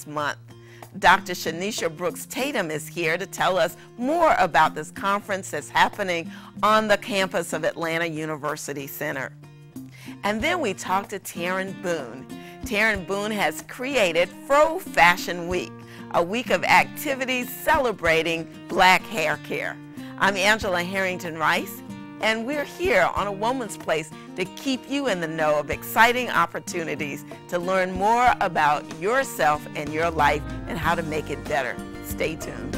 Balance Month. Dr. Shanesha Brooks-Tatum is here to tell us more about this conference that's happening on the campus of Atlanta University Center. And then we talked to Taryn Boone. Taryn Boone has created Fro Fashion Week, a week of activities celebrating Black hair care. I'm Angela Harrington Rice, and we're here on A Woman's Place to keep you in the know of exciting opportunities to learn more about yourself and your life and how to make it better. Stay tuned.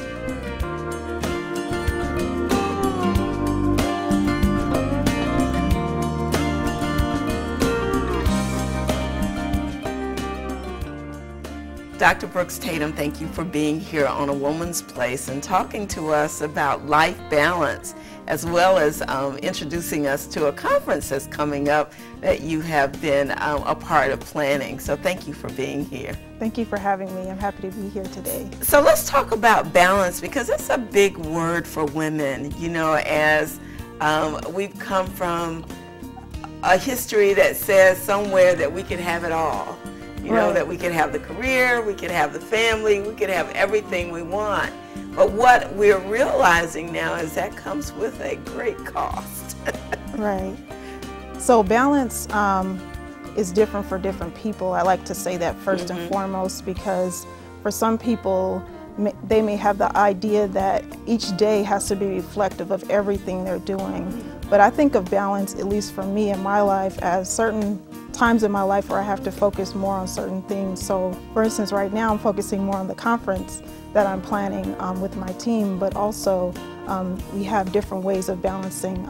Dr. Brooks-Tatum, thank you for being here on A Woman's Place and talking to us about life balance, as well as introducing us to a conference that's coming up that you have been a part of planning. So thank you for being here. Thank you for having me. I'm happy to be here today. So let's talk about balance, because it's a big word for women, you know, as we've come from a history that says somewhere that we can have it all. You know, that we could have the career, we could have the family, we could have everything we want. But what we're realizing now is that comes with a great cost. Right. So balance is different for different people. I like to say that first and foremost, because for some people, they may have the idea that each day has to be reflective of everything they're doing. But I think of balance, at least for me in my life, as certain times in my life where I have to focus more on certain things. So for instance, right now I'm focusing more on the conference that I'm planning with my team, but also we have different ways of balancing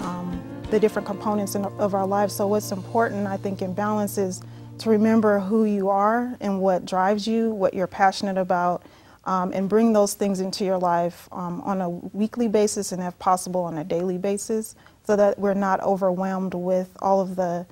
the different components of our lives. So what's important, I think, in balance is to remember who you are and what drives you, what you're passionate about, and bring those things into your life on a weekly basis and if possible on a daily basis, so that we're not overwhelmed with all of the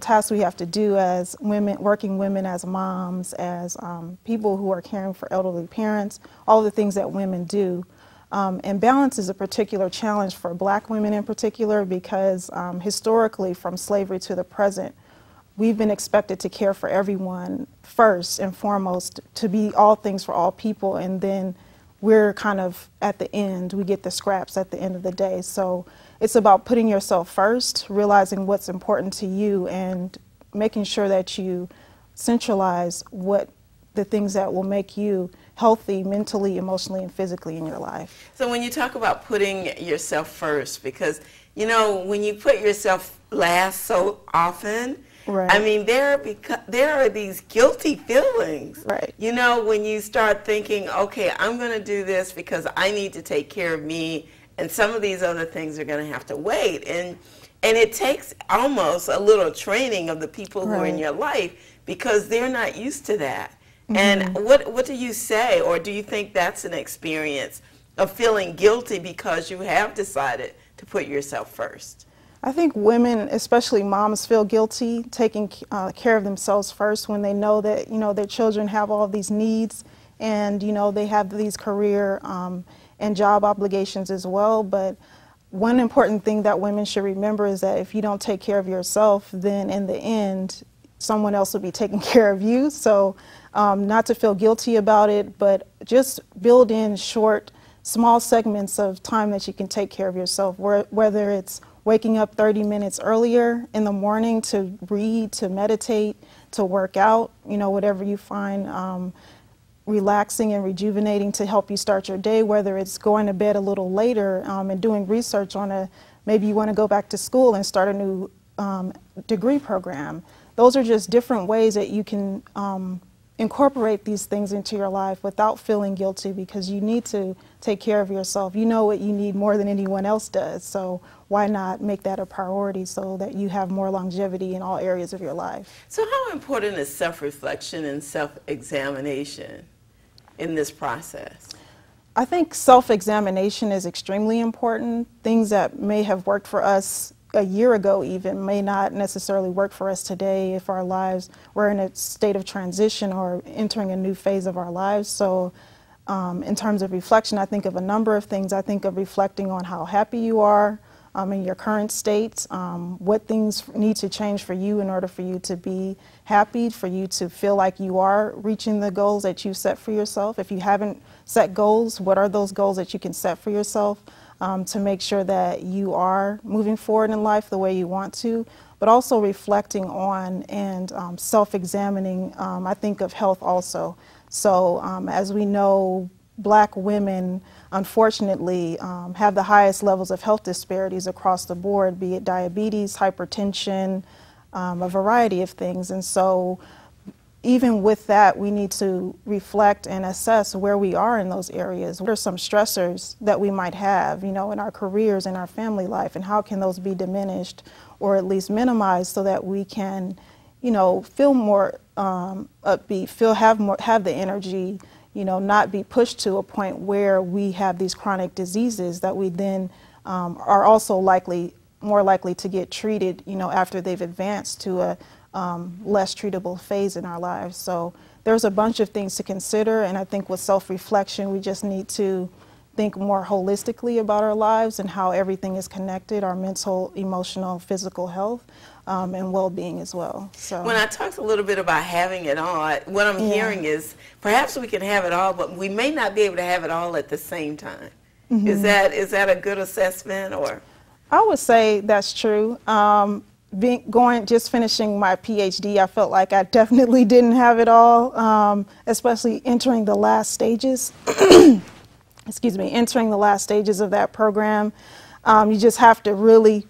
tasks we have to do as women, working women, as moms, as people who are caring for elderly parents, all the things that women do. And balance is a particular challenge for Black women in particular, because historically, from slavery to the present, we've been expected to care for everyone first and foremost, to be all things for all people, and then we're kind of at the end, we get the scraps at the end of the day. So it's about putting yourself first, realizing what's important to you, and making sure that you centralize what the things that will make you healthy mentally, emotionally, and physically in your life. So when you talk about putting yourself first, because you know, when you put yourself last so often, I mean, there are these guilty feelings. You know, when you start thinking, okay, I'm going to do this because I need to take care of me, and some of these other things are going to have to wait. And it takes almost a little training of the people who are in your life, because they're not used to that. And what do you say, or do you think that's an experience of feeling guilty because you have decided to put yourself first? I think women, especially moms, feel guilty taking care of themselves first when they know that, you know, their children have all these needs, and, you know, they have these career and job obligations as well. But one important thing that women should remember is that if you don't take care of yourself, then in the end, someone else will be taking care of you. So not to feel guilty about it, but just build in short, small segments of time that you can take care of yourself, whether it's waking up 30 minutes earlier in the morning to read, to meditate, to work out, you know, whatever you find relaxing and rejuvenating to help you start your day, whether it's going to bed a little later and doing research on maybe you want to go back to school and start a new degree program. Those are just different ways that you can incorporate these things into your life without feeling guilty, because you need to take care of yourself. You know what you need more than anyone else does, so why not make that a priority so that you have more longevity in all areas of your life? So how important is self-reflection and self-examination in this process? I think self-examination is extremely important. Things that may have worked for us a year ago even may not necessarily work for us today if our lives were in a state of transition or entering a new phase of our lives. So in terms of reflection, I think of a number of things. I think of reflecting on how happy you are, in your current state, what things need to change for you in order for you to be happy, for you to feel like you are reaching the goals that you set for yourself. If you haven't set goals, what are those goals that you can set for yourself to make sure that you are moving forward in life the way you want to, but also reflecting on and self-examining, I think, of health also. So as we know, Black women, unfortunately, have the highest levels of health disparities across the board, be it diabetes, hypertension, a variety of things. And so even with that, we need to reflect and assess where we are in those areas. What are some stressors that we might have, you know, in our careers, in our family life, and how can those be diminished or at least minimized so that we can, you know, feel more upbeat, have the energy, you know, not be pushed to a point where we have these chronic diseases that we then are also more likely to get treated, you know, after they've advanced to a less treatable phase in our lives. So there's a bunch of things to consider, and I think with self-reflection, we just need to think more holistically about our lives and how everything is connected, our mental, emotional, physical health, and well-being as well. So when I talked a little bit about having it all, what I'm hearing is perhaps we can have it all, but we may not be able to have it all at the same time. Mm-hmm. Is that a good assessment? Or I would say that's true. Just finishing my PhD, I felt like I definitely didn't have it all, especially entering the last stages. Entering the last stages of that program. You just have to really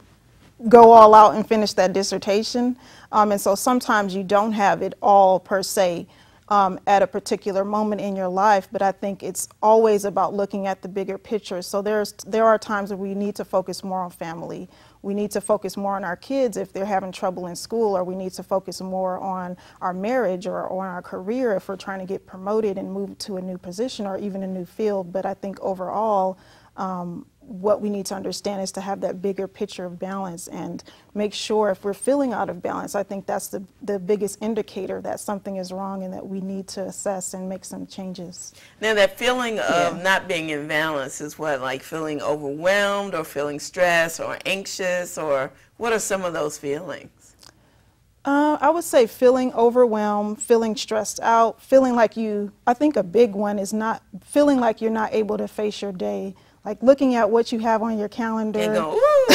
go all out and finish that dissertation. And so sometimes you don't have it all per se at a particular moment in your life, but I think it's always about looking at the bigger picture. So there are times where we need to focus more on family. We need to focus more on our kids if they're having trouble in school, or we need to focus more on our marriage or on our career if we're trying to get promoted and move to a new position or even a new field. But I think overall, what we need to understand is to have that bigger picture of balance and make sure if we're feeling out of balance, I think that's the biggest indicator that something is wrong and that we need to assess and make some changes. Now that feeling of not being in balance is what, like feeling overwhelmed or feeling stressed or anxious, or what are some of those feelings? I would say feeling overwhelmed, feeling stressed out, feeling like I think a big one is not feeling like you're not able to face your day. Like looking at what you have on your calendar and go, ooh.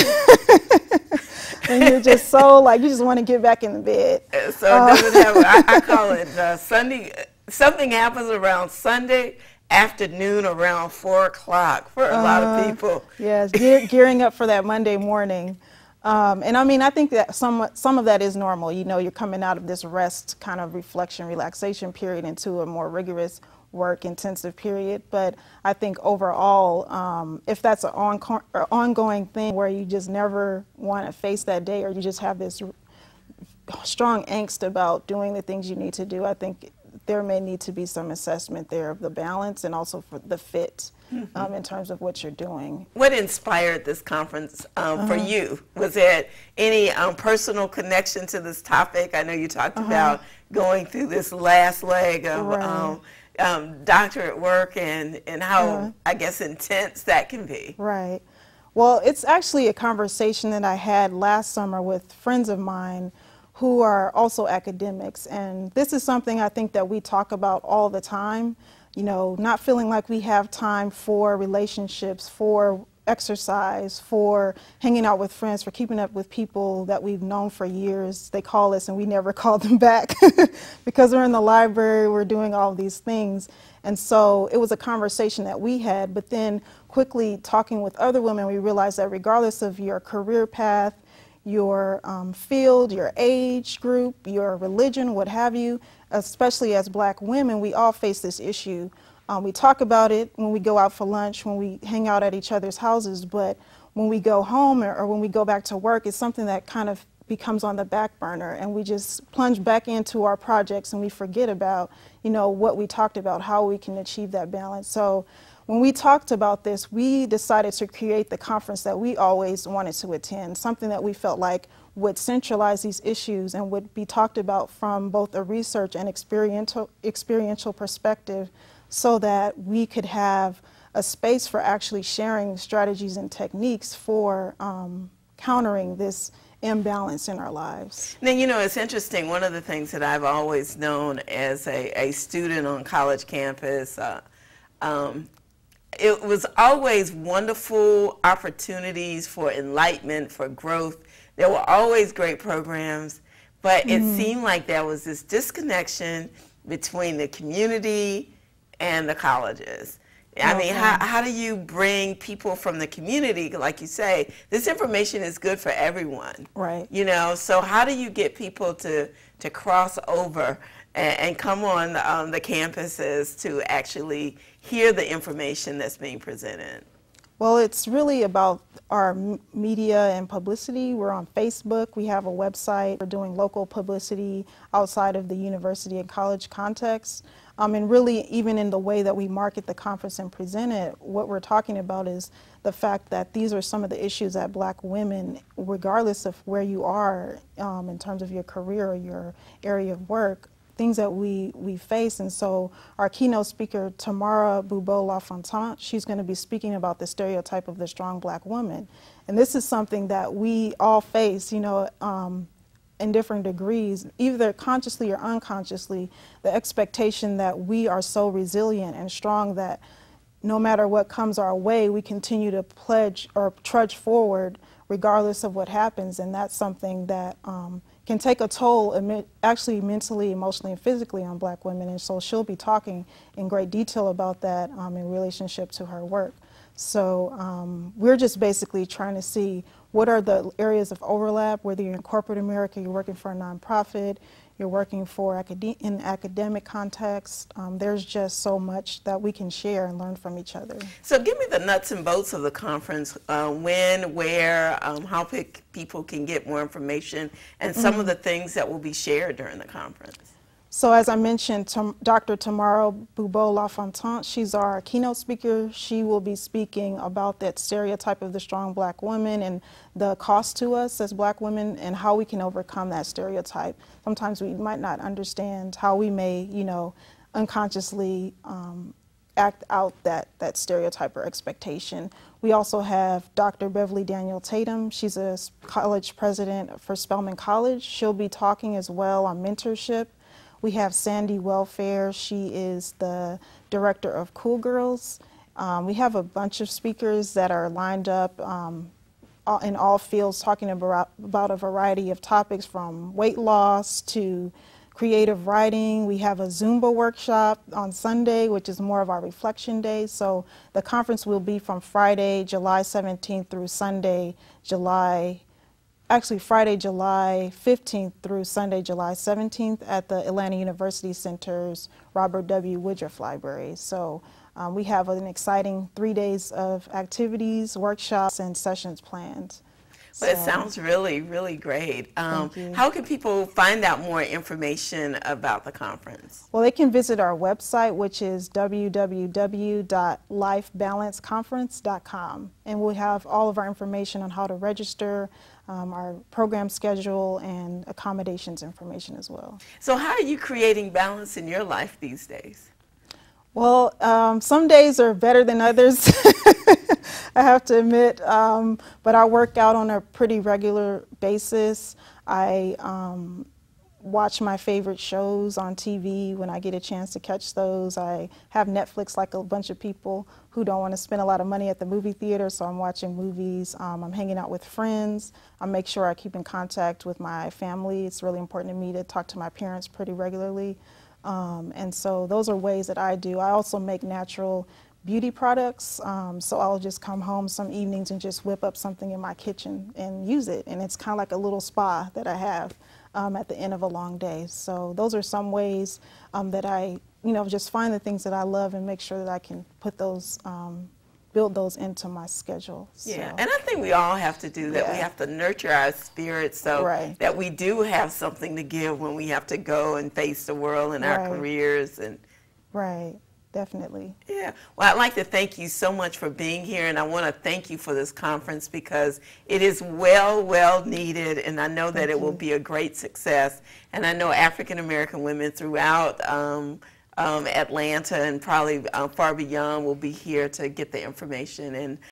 And you're just so like, you just want to get back in the bed. So it doesn't have, I call it Sunday, something happens around Sunday afternoon around 4 o'clock for a lot of people. Yes, gearing up for that Monday morning. And I mean, I think that some of that is normal. You know, you're coming out of this rest kind of reflection, relaxation period into a more rigorous work intensive period. But I think overall, if that's an ongoing thing where you just never want to face that day, or you just have this strong angst about doing the things you need to do, I think there may need to be some assessment there of the balance and also for the fit in terms of what you're doing. What inspired this conference for you? Was there any personal connection to this topic? I know you talked about going through this last leg of doctorate work and how, I guess, intense that can be. Right. Well, it's actually a conversation that I had last summer with friends of mine who are also academics. And this is something I think that we talk about all the time, you know, not feeling like we have time for relationships, for exercise, for hanging out with friends, for keeping up with people that we've known for years. They call us and we never call them back because we're in the library, we're doing all these things. And so it was a conversation that we had, but then quickly talking with other women, we realized that regardless of your career path, your field, your age group, your religion, what have you, especially as Black women, we all face this issue. We talk about it when we go out for lunch, when we hang out at each other's houses, but when we go home or when we go back to work, it's something that kind of becomes on the back burner, and we just plunge back into our projects and we forget about, you know, what we talked about, how we can achieve that balance. So when we talked about this, we decided to create the conference that we always wanted to attend, something that we felt like would centralize these issues and would be talked about from both a research and experiential perspective, so that we could have a space for actually sharing strategies and techniques for countering this imbalance in our lives. Now, you know, it's interesting. One of the things that I've always known as a student on college campus, it was always wonderful opportunities for enlightenment, for growth. There were always great programs, but it seemed like there was this disconnection between the community and the colleges. I mean, how do you bring people from the community, like you say, this information is good for everyone. Right. You know, so how do you get people to cross over and come on the campuses to actually hear the information that's being presented? Well, it's really about our media and publicity. We're on Facebook. We have a website. We're doing local publicity outside of the university and college context. And really, even in the way that we market the conference and present it, what we're talking about is the fact that these are some of the issues that Black women, regardless of where you are in terms of your career or your area of work, things that we face. And so our keynote speaker, Tamara Bubo-LaFontaine, she's going to be speaking about the stereotype of the strong Black woman. And this is something that we all face, you know, in different degrees, either consciously or unconsciously, the expectation that we are so resilient and strong that no matter what comes our way, we continue to pledge or trudge forward regardless of what happens. And that's something that can take a toll, actually mentally, emotionally, and physically on Black women. And so she'll be talking in great detail about that in relationship to her work. So we're just basically trying to see what are the areas of overlap, whether you're in corporate America, you're working for a nonprofit, you're working for in academic context. There's just so much that we can share and learn from each other. So give me the nuts and bolts of the conference, when, where, how people can get more information, and some of the things that will be shared during the conference. So as I mentioned, Dr. Tamara Bubo-LaFontaine, she's our keynote speaker. She will be speaking about that stereotype of the strong Black woman and the cost to us as Black women and how we can overcome that stereotype. Sometimes we might not understand how we may, you know, unconsciously act out that stereotype or expectation. We also have Dr. Beverly Daniel Tatum. She's a college president for Spelman College. She'll be talking as well on mentorship. We have Sandy Welfare. She is the director of Cool Girls. We have a bunch of speakers that are lined up in all fields talking about a variety of topics from weight loss to creative writing. We have a Zumba workshop on Sunday, which is more of our reflection day. So the conference will be from Friday, July 17th through Sunday, Friday, July 15th through Sunday, July 17th at the Atlanta University Center's Robert W. Woodruff Library. So we have an exciting 3 days of activities, workshops, and sessions planned. Well, it sounds really, really great. Thank you. How can people find out more information about the conference? Well, they can visit our website, which is www.lifebalanceconference.com. And we'll have all of our information on how to register, our program schedule, and accommodations information as well. So how are you creating balance in your life these days? Well, some days are better than others, I have to admit, but I work out on a pretty regular basis. I watch my favorite shows on TV when I get a chance to catch those. I have Netflix like a bunch of people who don't want to spend a lot of money at the movie theater, so I'm watching movies. I'm hanging out with friends. I make sure I keep in contact with my family. It's really important to me to talk to my parents pretty regularly. And so those are ways that I do. I also make natural beauty products, so I'll just come home some evenings and just whip up something in my kitchen and use it. And it's kind of like a little spa that I have at the end of a long day. So those are some ways that I, just find the things that I love and make sure that I can put those, build those into my schedule. Yeah, so. And I think we all have to do that. Yeah. We have to nurture our spirits so that we do have something to give when we have to go and face the world and our careers. Right, definitely. Yeah, well, I'd like to thank you so much for being here, and I want to thank you for this conference because it is well needed, and I know that it will be a great success. And I know African American women throughout Atlanta and probably far beyond will be here to get the information and